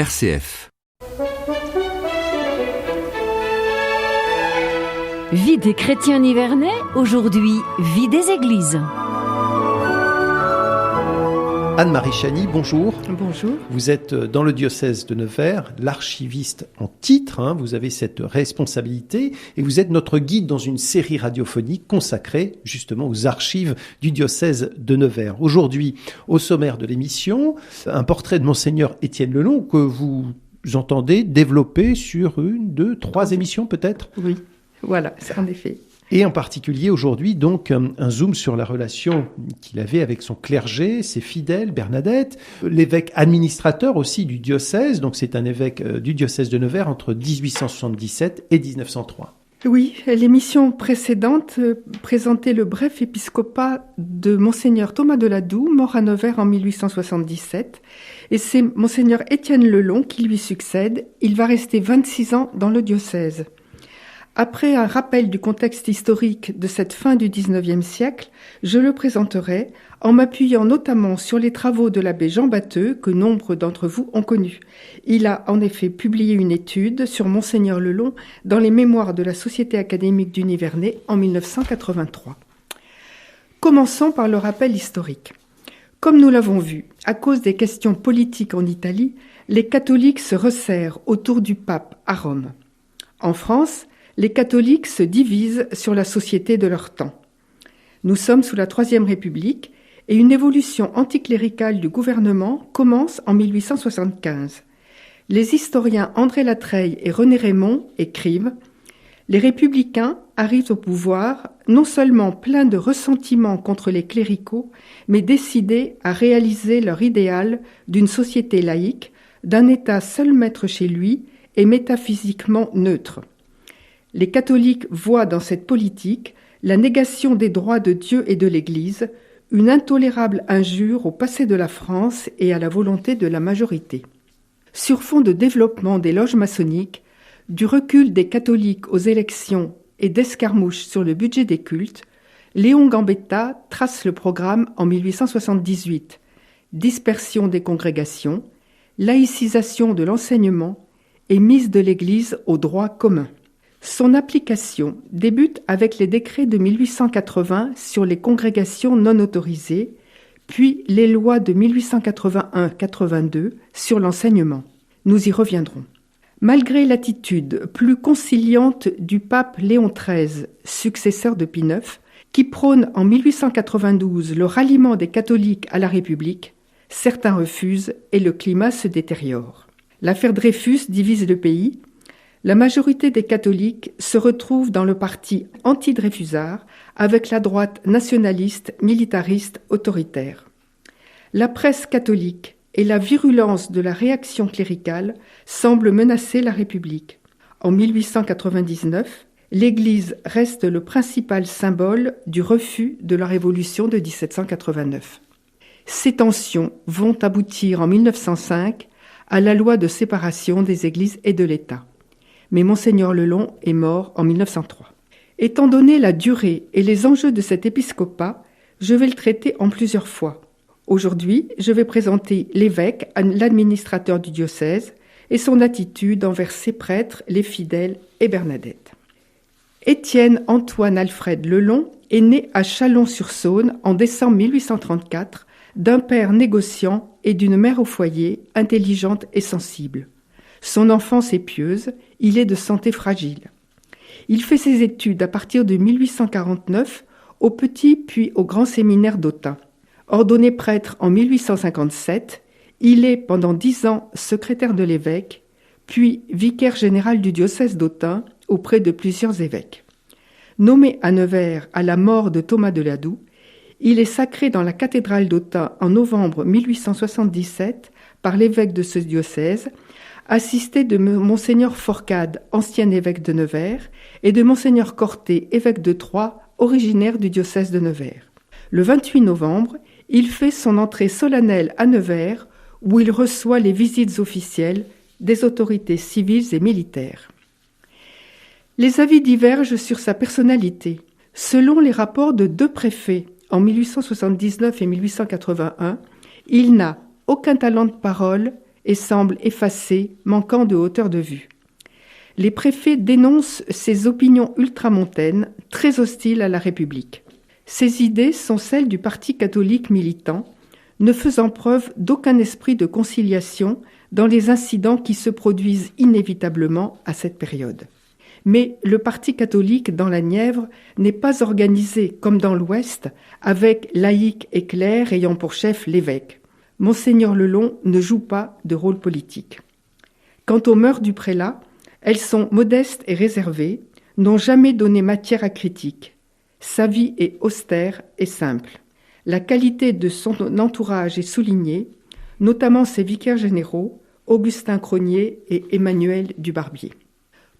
RCF. Vie des chrétiens nivernais, aujourd'hui, vie des églises. Anne-Marie Chany, bonjour. Bonjour. Vous êtes dans le diocèse de Nevers, l'archiviste en titre, vous avez cette responsabilité et vous êtes notre guide dans une série radiophonique consacrée justement aux archives du diocèse de Nevers. Aujourd'hui, au sommaire de l'émission, un portrait de Monseigneur Étienne Lelong que vous entendez développer sur 1, 2, 3 émissions peut-être ? Oui, voilà, c'est en effet. Et en particulier aujourd'hui, donc, un zoom sur la relation qu'il avait avec son clergé, ses fidèles, Bernadette, l'évêque administrateur aussi du diocèse, donc c'est un évêque du diocèse de Nevers entre 1877 et 1903. Oui, l'émission précédente présentait le bref épiscopat de Monseigneur Thomas de Ladoux, mort à Nevers en 1877. Et c'est Monseigneur Étienne Lelong qui lui succède. Il va rester 26 ans dans le diocèse. Après un rappel du contexte historique de cette fin du XIXe siècle, je le présenterai en m'appuyant notamment sur les travaux de l'abbé Jean Batteux, que nombre d'entre vous ont connus. Il a en effet publié une étude sur Monseigneur Lelong dans les mémoires de la Société académique du Nivernais en 1983. Commençons par le rappel historique. Comme nous l'avons vu, à cause des questions politiques en Italie, les catholiques se resserrent autour du pape à Rome. En France, les catholiques se divisent sur la société de leur temps. Nous sommes sous la Troisième République et une évolution anticléricale du gouvernement commence en 1875. Les historiens André Latreille et René Raymond écrivent « Les républicains arrivent au pouvoir non seulement pleins de ressentiment contre les cléricaux, mais décidés à réaliser leur idéal d'une société laïque, d'un État seul maître chez lui et métaphysiquement neutre. » Les catholiques voient dans cette politique la négation des droits de Dieu et de l'Église, une intolérable injure au passé de la France et à la volonté de la majorité. Sur fond de développement des loges maçonniques, du recul des catholiques aux élections et d'escarmouches sur le budget des cultes, Léon Gambetta trace le programme en 1878. Dispersion des congrégations, laïcisation de l'enseignement et mise de l'Église au droit commun. Son application débute avec les décrets de 1880 sur les congrégations non autorisées, puis les lois de 1881-82 sur l'enseignement. Nous y reviendrons. Malgré l'attitude plus conciliante du pape Léon XIII, successeur de Pie IX, qui prône en 1892 le ralliement des catholiques à la République, certains refusent et le climat se détériore. L'affaire Dreyfus divise le pays. La majorité des catholiques se retrouve dans le parti anti-dreyfusard avec la droite nationaliste, militariste, autoritaire. La presse catholique et la virulence de la réaction cléricale semblent menacer la République. En 1899, l'Église reste le principal symbole du refus de la Révolution de 1789. Ces tensions vont aboutir en 1905 à la loi de séparation des Églises et de l'État. Mais Monseigneur Lelong est mort en 1903. Étant donné la durée et les enjeux de cet épiscopat, je vais le traiter en plusieurs fois. Aujourd'hui, je vais présenter l'évêque, l'administrateur du diocèse, et son attitude envers ses prêtres, les fidèles et Bernadette. Étienne Antoine Alfred Lelong est né à Chalon-sur-Saône en décembre 1834 d'un père négociant et d'une mère au foyer, intelligente et sensible. Son enfance est pieuse, il est de santé fragile. Il fait ses études à partir de 1849 au petit puis au grand séminaire d'Autun. Ordonné prêtre en 1857, il est pendant 10 ans secrétaire de l'évêque, puis vicaire général du diocèse d'Autun auprès de plusieurs évêques. Nommé à Nevers à la mort de Thomas de Ladoux, il est sacré dans la cathédrale d'Autun en novembre 1877 par l'évêque de ce diocèse, assisté de Monseigneur Forcade, ancien évêque de Nevers, et de Monseigneur Corté, évêque de Troyes, originaire du diocèse de Nevers. Le 28 novembre, il fait son entrée solennelle à Nevers, où il reçoit les visites officielles des autorités civiles et militaires. Les avis divergent sur sa personnalité. Selon les rapports de 2 préfets, en 1879 et 1881, il n'a aucun talent de parole et semble effacé, manquant de hauteur de vue. Les préfets dénoncent ces opinions ultramontaines, très hostiles à la République. Ces idées sont celles du Parti catholique militant, ne faisant preuve d'aucun esprit de conciliation dans les incidents qui se produisent inévitablement à cette période. Mais le Parti catholique dans la Nièvre n'est pas organisé comme dans l'Ouest, avec laïcs et clercs ayant pour chef l'évêque. Monseigneur Lelong ne joue pas de rôle politique. Quant aux mœurs du prélat, elles sont modestes et réservées, n'ont jamais donné matière à critique. Sa vie est austère et simple. La qualité de son entourage est soulignée, notamment ses vicaires généraux, Augustin Cronier et Emmanuel Dubarbier.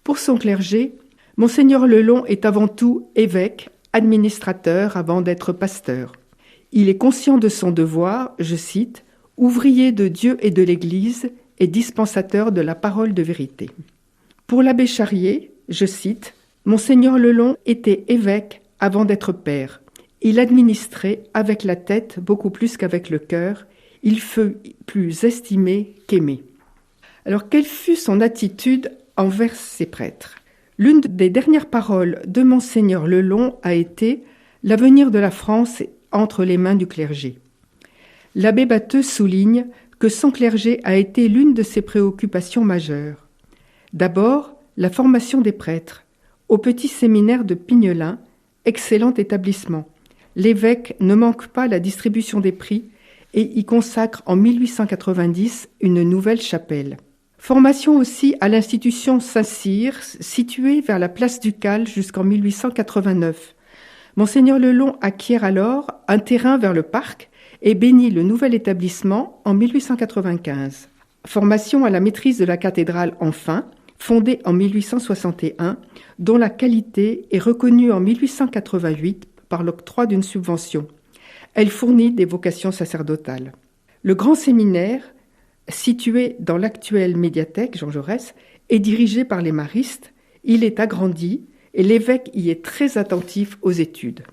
Pour son clergé, Monseigneur Lelong est avant tout évêque, administrateur avant d'être pasteur. Il est conscient de son devoir, je cite, « ouvrier de Dieu et de l'Église et dispensateur de la parole de vérité ». Pour l'abbé Charrier, je cite, « Monseigneur Lelong était évêque avant d'être père. Il administrait avec la tête beaucoup plus qu'avec le cœur. Il fut plus estimé qu'aimé. » Alors, quelle fut son attitude envers ses prêtres? L'une des dernières paroles de Monseigneur Lelong a été « L'avenir de la France est entre les mains du clergé ». L'abbé Batteux souligne que son clergé a été l'une de ses préoccupations majeures. D'abord, la formation des prêtres. Au petit séminaire de Pignelin, excellent établissement. L'évêque ne manque pas la distribution des prix et y consacre en 1890 une nouvelle chapelle. Formation aussi à l'institution Saint-Cyr, située vers la place Ducale jusqu'en 1889. Monseigneur Lelong acquiert alors un terrain vers le parc et bénit le nouvel établissement en 1895. Formation à la maîtrise de la cathédrale enfin, fondée en 1861, dont la qualité est reconnue en 1888 par l'octroi d'une subvention. Elle fournit des vocations sacerdotales. Le grand séminaire, situé dans l'actuelle médiathèque Jean Jaurès, est dirigé par les maristes. Il est agrandi et l'évêque y est très attentif aux études.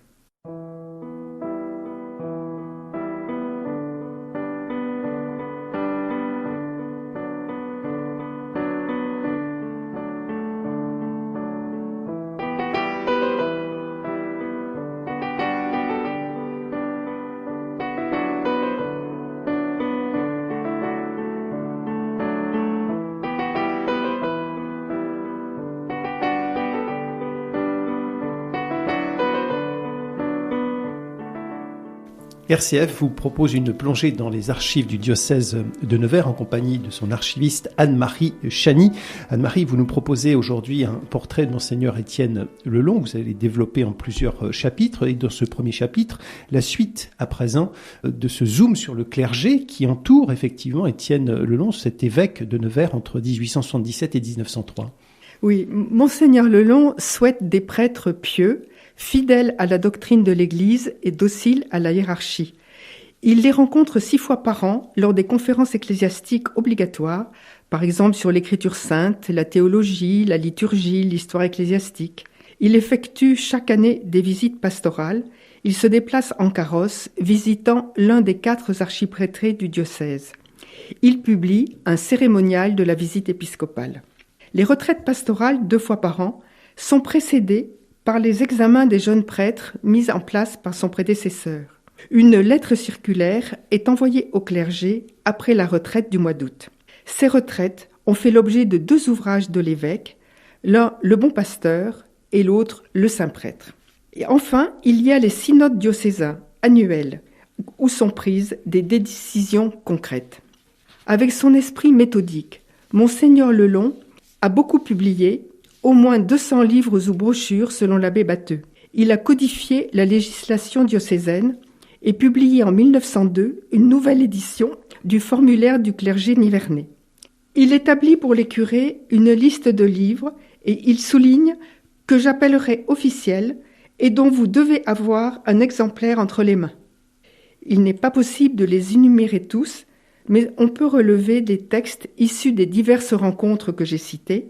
RCF vous propose une plongée dans les archives du diocèse de Nevers en compagnie de son archiviste Anne-Marie Chany. Anne-Marie, vous nous proposez aujourd'hui un portrait de Monseigneur Étienne Lelong. Vous allez développer en plusieurs chapitres et dans ce premier chapitre, la suite à présent de ce zoom sur le clergé qui entoure effectivement Étienne Lelong, cet évêque de Nevers entre 1877 et 1903. Oui, Monseigneur Lelong souhaite des prêtres pieux, fidèles à la doctrine de l'Église et dociles à la hiérarchie. Il les rencontre 6 fois par an lors des conférences ecclésiastiques obligatoires, par exemple sur l'écriture sainte, la théologie, la liturgie, l'histoire ecclésiastique. Il effectue chaque année des visites pastorales. Il se déplace en carrosse, visitant l'un des 4 archiprêtrés du diocèse. Il publie un cérémonial de la visite épiscopale. Les retraites pastorales 2 fois par an sont précédées par les examens des jeunes prêtres mis en place par son prédécesseur. Une lettre circulaire est envoyée au clergé après la retraite du mois d'août. Ces retraites ont fait l'objet de 2 ouvrages de l'évêque, l'un Le Bon Pasteur et l'autre Le Saint Prêtre. Et enfin, il y a les synodes diocésains annuels où sont prises des décisions concrètes. Avec son esprit méthodique, Monseigneur Lelong a beaucoup publié, au moins 200 livres ou brochures selon l'abbé Batteux. Il a codifié la législation diocésaine et publié en 1902 une nouvelle édition du formulaire du clergé nivernais. Il établit pour les curés une liste de livres et il souligne que j'appellerai officiels et dont vous devez avoir un exemplaire entre les mains. Il n'est pas possible de les énumérer tous, mais on peut relever des textes issus des diverses rencontres que j'ai citées,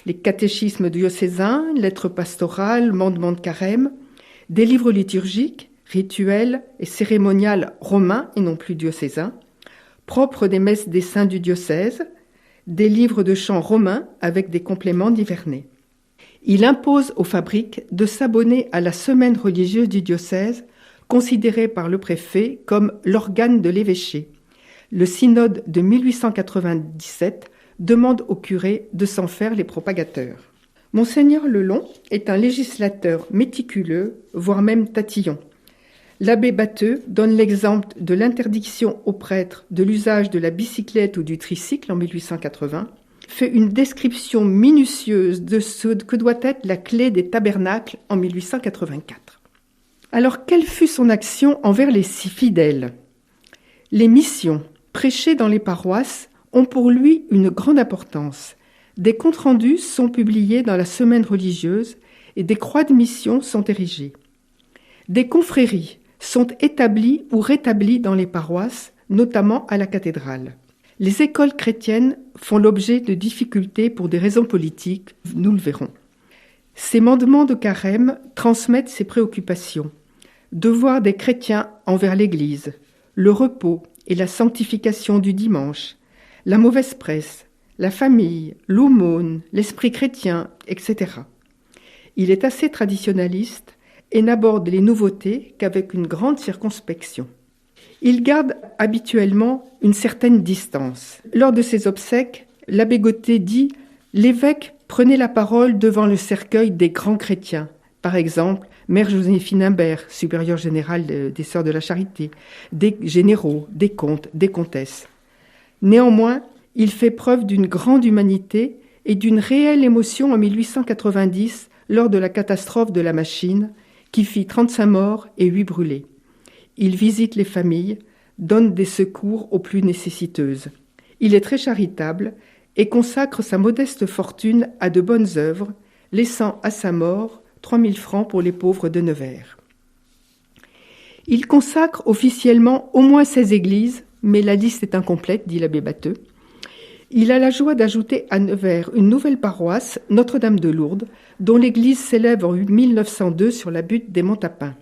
les catéchismes diocésains, lettres pastorales, mandements de carême, des livres liturgiques, rituels et cérémoniales romains et non plus diocésains, propre des messes des saints du diocèse, des livres de chants romains avec des compléments nivernais. Il impose aux fabriques de s'abonner à la semaine religieuse du diocèse, considérée par le préfet comme l'organe de l'évêché. Le synode de 1897 demande aux curés de s'en faire les propagateurs. Monseigneur Lelong est un législateur méticuleux, voire même tatillon. L'abbé Batteux donne l'exemple de l'interdiction aux prêtres de l'usage de la bicyclette ou du tricycle en 1880, fait une description minutieuse de ce que doit être la clé des tabernacles en 1884. Alors, quelle fut son action envers les si fidèles ? Les missions prêchées dans les paroisses ont pour lui une grande importance. Des comptes rendus sont publiés dans la semaine religieuse et des croix de mission sont érigées. Des confréries sont établies ou rétablies dans les paroisses, notamment à la cathédrale. Les écoles chrétiennes font l'objet de difficultés pour des raisons politiques, nous le verrons. Ces mandements de carême transmettent ces préoccupations. Devoir des chrétiens envers l'Église, le repos et la sanctification du dimanche, la mauvaise presse, la famille, l'aumône, l'esprit chrétien, etc. Il est assez traditionnaliste et n'aborde les nouveautés qu'avec une grande circonspection. Il garde habituellement une certaine distance. Lors de ses obsèques, l'abbé Gauthier dit « L'évêque prenait la parole devant le cercueil des grands chrétiens, par exemple, Mère Joséphine Imbert, supérieure générale des Sœurs de la Charité, des généraux, des comtes, des comtesses. Néanmoins, il fait preuve d'une grande humanité et d'une réelle émotion en 1890 lors de la catastrophe de la machine qui fit 35 morts et 8 brûlés. Il visite les familles, donne des secours aux plus nécessiteuses. Il est très charitable et consacre sa modeste fortune à de bonnes œuvres, laissant à sa mort 3 000 francs pour les pauvres de Nevers. Il consacre officiellement au moins 16 églises, mais la liste est incomplète, dit l'abbé Batteux. Il a la joie d'ajouter à Nevers une nouvelle paroisse, Notre-Dame de Lourdes, dont l'église s'élève en 1902 sur la butte des Montapins.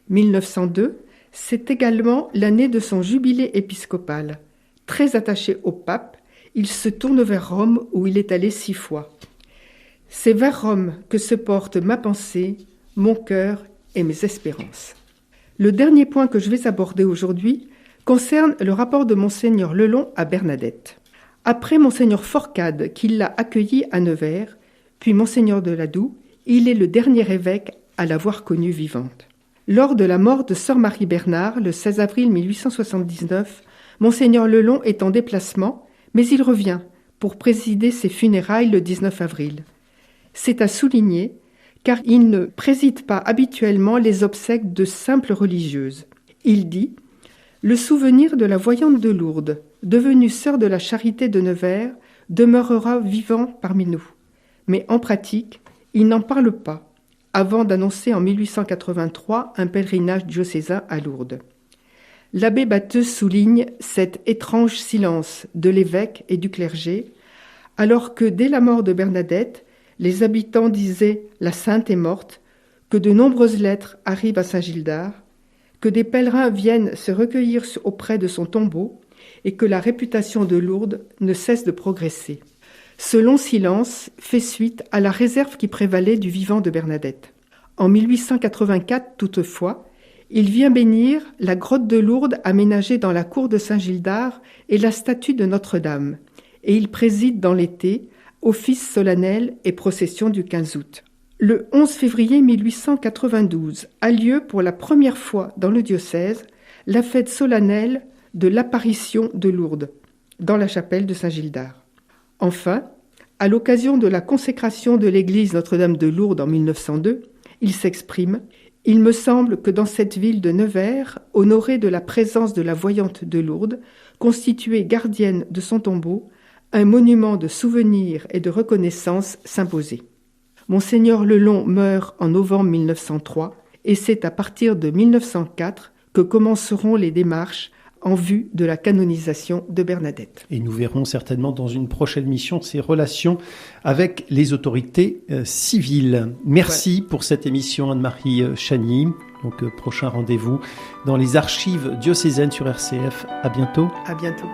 1902, c'est également l'année de son jubilé épiscopal. Très attaché au pape, il se tourne vers Rome où il est allé 6 fois. C'est vers Rome que se porte ma pensée, mon cœur et mes espérances. Le dernier point que je vais aborder aujourd'hui concerne le rapport de Monseigneur Lelong à Bernadette. Après Monseigneur Forcade, qui l'a accueilli à Nevers, puis Monseigneur de Ladoux, il est le dernier évêque à l'avoir connue vivante. Lors de la mort de Sœur Marie Bernard, le 16 avril 1879, Monseigneur Lelong est en déplacement, mais il revient pour présider ses funérailles le 19 avril. C'est à souligner, car il ne préside pas habituellement les obsèques de simples religieuses. Il dit « Le souvenir de la voyante de Lourdes, devenue sœur de la Charité de Nevers, demeurera vivant parmi nous. Mais en pratique, il n'en parle pas, avant d'annoncer en 1883 un pèlerinage diocésain à Lourdes. » L'abbé Batteux souligne cet étrange silence de l'évêque et du clergé, alors que dès la mort de Bernadette, les habitants disaient « la sainte est morte », que de nombreuses lettres arrivent à Saint-Gildard, que des pèlerins viennent se recueillir auprès de son tombeau et que la réputation de Lourdes ne cesse de progresser. Ce long silence fait suite à la réserve qui prévalait du vivant de Bernadette. En 1884, toutefois, il vient bénir la grotte de Lourdes aménagée dans la cour de Saint-Gildard et la statue de Notre-Dame, et il préside dans l'été office solennel et procession du 15 août. Le 11 février 1892 a lieu pour la première fois dans le diocèse la fête solennelle de l'apparition de Lourdes dans la chapelle de Saint-Gildard. Enfin, à l'occasion de la consécration de l'église Notre-Dame de Lourdes en 1902, il s'exprime « Il me semble que dans cette ville de Nevers, honorée de la présence de la voyante de Lourdes, constituée gardienne de son tombeau, un monument de souvenir et de reconnaissance s'imposait. » Monseigneur Lelong meurt en novembre 1903 et c'est à partir de 1904 que commenceront les démarches en vue de la canonisation de Bernadette. Et nous verrons certainement dans une prochaine mission ses relations avec les autorités civiles. Merci pour cette émission, Anne-Marie Chagny. Donc prochain rendez-vous dans les archives diocésaines sur RCF. À bientôt. À bientôt.